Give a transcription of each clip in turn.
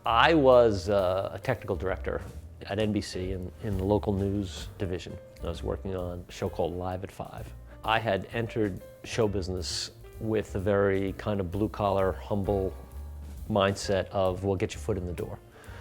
I was a technical director at NBC in the local news division. I was working on a show called Live at 5. I had entered show business with a very kind of blue-collar, humble mindset of, well, get your foot in the door.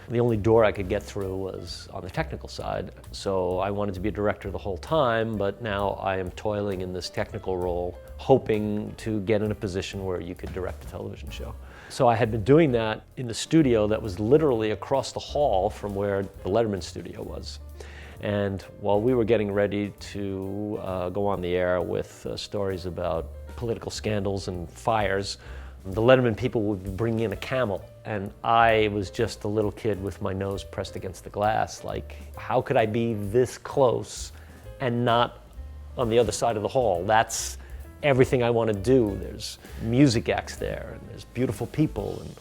The only door I could get through was on the technical side, so I wanted to be a director the whole time, but now I am toiling in this technical role, hoping to get in a position where you could direct a television show. So I had been doing that in the studio that was literally across the hall from where the Letterman studio was. And while we were getting ready to go on the air with stories about political scandals and fires, the Letterman people would bring in a camel, and I was just a little kid with my nose pressed against the glass, like, how could I be this close and not on the other side of the hall? That's everything I want to do. There's music acts there, and there's beautiful people, and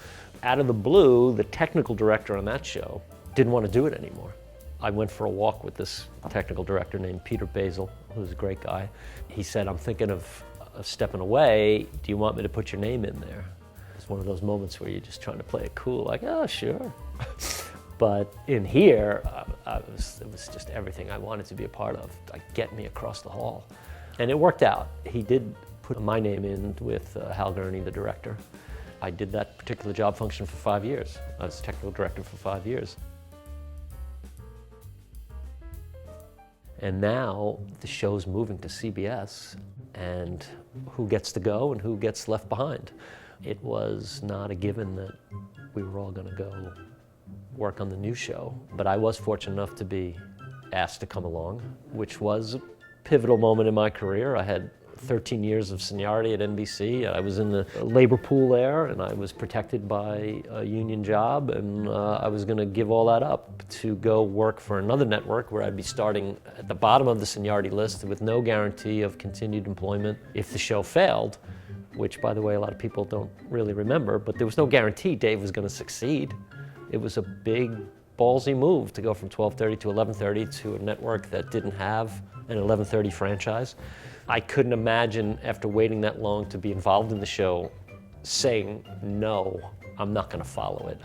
out of the blue, the technical director on that show didn't want to do it anymore. I went for a walk with this technical director named Peter Basil, who's a great guy. He said, I'm thinking of stepping away. Do you want me to put your name in there? It's one of those moments where you're just trying to play it cool, like, oh, sure. But in here, it was just everything I wanted to be a part of, like, get me across the hall. And it worked out. He did put my name in with Hal Gurney, the director. I did that particular job function for 5 years. I was technical director for 5 years. And now the show's moving to CBS, and who gets to go and who gets left behind. It was not a given that we were all going to go work on the new show, but I was fortunate enough to be asked to come along, which was a pivotal moment in my career. I had 13 years of seniority at NBC. I was in the labor pool there, and I was protected by a union job, and I was going to give all that up to go work for another network where I'd be starting at the bottom of the seniority list with no guarantee of continued employment if the show failed, which, by the way, a lot of people don't really remember, but there was no guarantee Dave was going to succeed. It was a big, ballsy move to go from 12:30 to 11:30 to a network that didn't have an 11:30 franchise. I couldn't imagine, after waiting that long to be involved in the show, saying, no, I'm not going to follow it.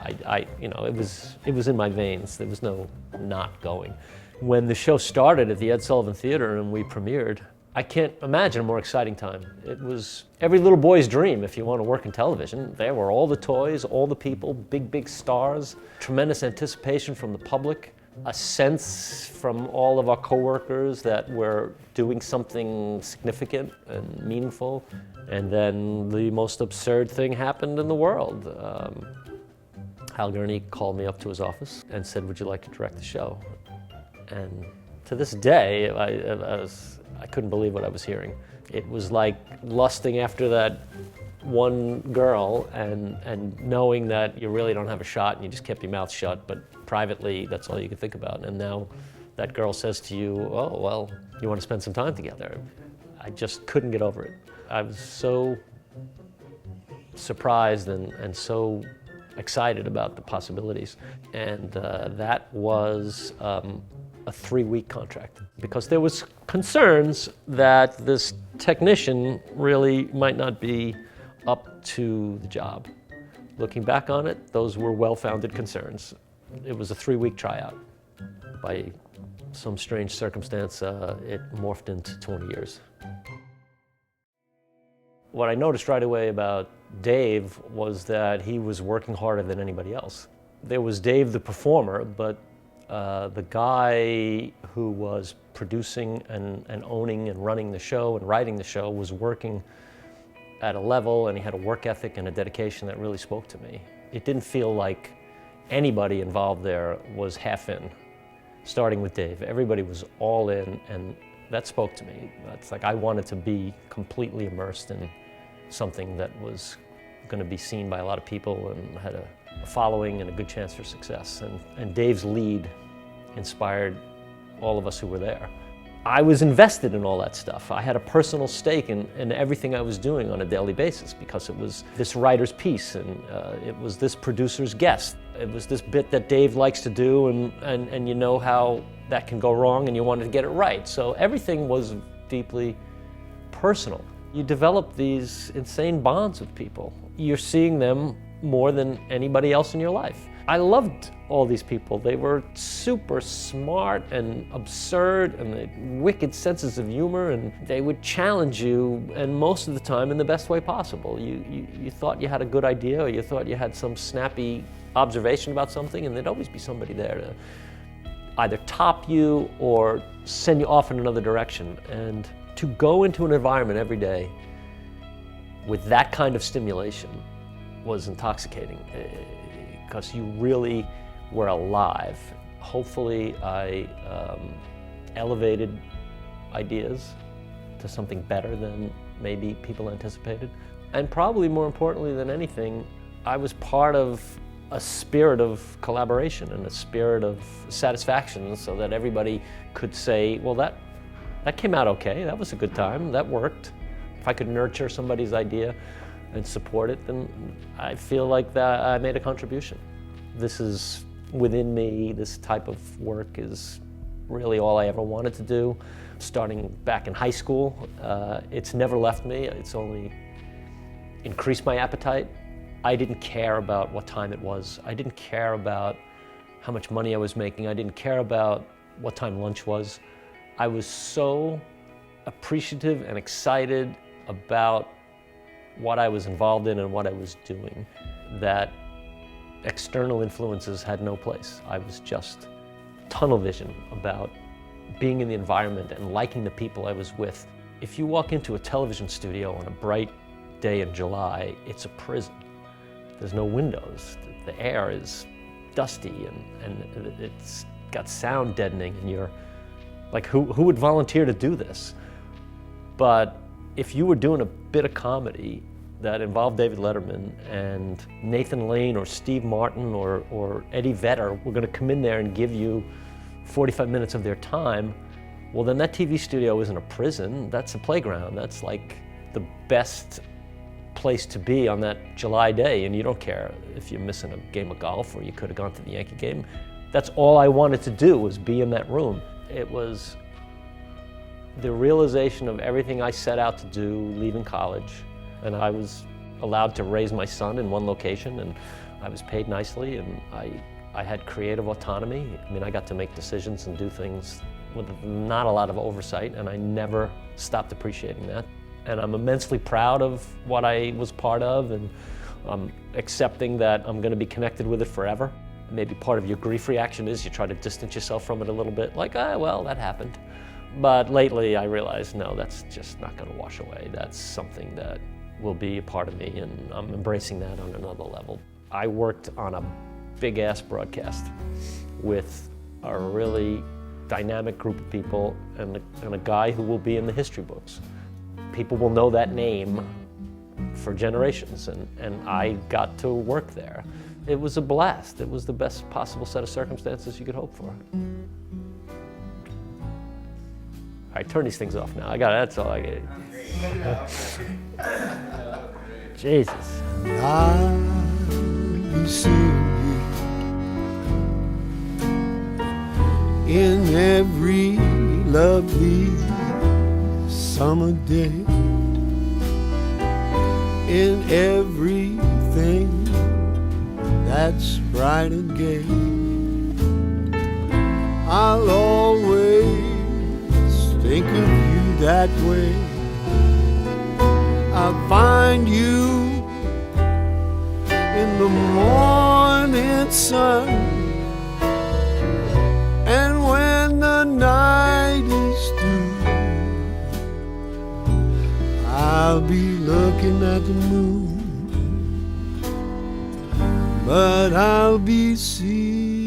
It was in my veins. There was no not going. When the show started at the Ed Sullivan Theater and we premiered, I can't imagine a more exciting time. It was every little boy's dream if you want to work in television. There were all the toys, all the people, big, big stars, tremendous anticipation from the public, a sense from all of our coworkers that we're doing something significant and meaningful. And then the most absurd thing happened in the world. Hal Gurney called me up to his office and said, would you like to direct the show? And to this day, I couldn't believe what I was hearing. It was like lusting after that one girl and knowing that you really don't have a shot and you just kept your mouth shut, but privately, that's all you could think about. And now that girl says to you, oh, well, you want to spend some time together. I just couldn't get over it. I was so surprised and so excited about the possibilities. And that was a 3-week contract, because there was concerns that this technician really might not be up to the job. Looking back on it, those were well-founded concerns. It was a 3-week tryout. By some strange circumstance, it morphed into 20 years. What I noticed right away about Dave was that he was working harder than anybody else. There was Dave the performer, but the guy who was producing and owning and running the show and writing the show was working at a level, and he had a work ethic and a dedication that really spoke to me. It didn't feel like anybody involved there was half in, starting with Dave. Everybody was all in, and that spoke to me. It's like I wanted to be completely immersed in something that was going to be seen by a lot of people and had a following and a good chance for success. And Dave's lead inspired all of us who were there. I was invested in all that stuff. I had a personal stake in everything I was doing on a daily basis, because it was this writer's piece, and it was this producer's guest. It was this bit that Dave likes to do, and you know how that can go wrong, and you wanted to get it right. So everything was deeply personal. You develop these insane bonds with people. You're seeing them more than anybody else in your life. I loved all these people. They were super smart and absurd and they had wicked senses of humor, and they would challenge you, and most of the time in the best way possible. You thought you had a good idea, or you thought you had some snappy observation about something, and there'd always be somebody there to either top you or send you off in another direction. And to go into an environment every day with that kind of stimulation was intoxicating, because you really were alive. Hopefully I elevated ideas to something better than maybe people anticipated. And probably more importantly than anything, I was part of a spirit of collaboration and a spirit of satisfaction, so that everybody could say, well, that came out okay, that was a good time, that worked. If I could nurture somebody's idea and support it, then I feel like that I made a contribution. This is within me. This type of work is really all I ever wanted to do. Starting back in high school, it's never left me. It's only increased my appetite. I didn't care about what time it was. I didn't care about how much money I was making. I didn't care about what time lunch was. I was so appreciative and excited about what I was involved in and what I was doing that external influences had no place. I was just tunnel vision about being in the environment and liking the people I was with. If you walk into a television studio on a bright day in July, it's a prison. There's no windows. The air is dusty and it's got sound deadening, and you're like, who would volunteer to do this? But if you were doing a bit of comedy that involved David Letterman and Nathan Lane or Steve Martin or Eddie Vedder were going to come in there and give you 45 minutes of their time, well, then that TV studio isn't a prison, that's a playground. That's like the best place to be on that July day, and you don't care if you're missing a game of golf or you could have gone to the Yankee game. That's all I wanted to do, was be in that room. It was the realization of everything I set out to do leaving college. And I was allowed to raise my son in one location, and I was paid nicely, and I had creative autonomy. I mean, I got to make decisions and do things with not a lot of oversight, and I never stopped appreciating that. And I'm immensely proud of what I was part of, and I'm accepting that I'm going to be connected with it forever. Maybe part of your grief reaction is you try to distance yourself from it a little bit, like, well, that happened. But lately I realized, no, that's just not going to wash away. That's something that will be a part of me, and I'm embracing that on another level. I worked on a big-ass broadcast with a really dynamic group of people and a guy who will be in the history books. People will know that name for generations, and I got to work there. It was a blast. It was the best possible set of circumstances you could hope for. All right, turn these things off now. That's all I get. Jesus. I'll see you in every lovely summer day, in everything that's bright and gay. I'll always think of you that way. I'll find you in the morning sun, and when the night is through, I'll be looking at the moon, but I'll be seeing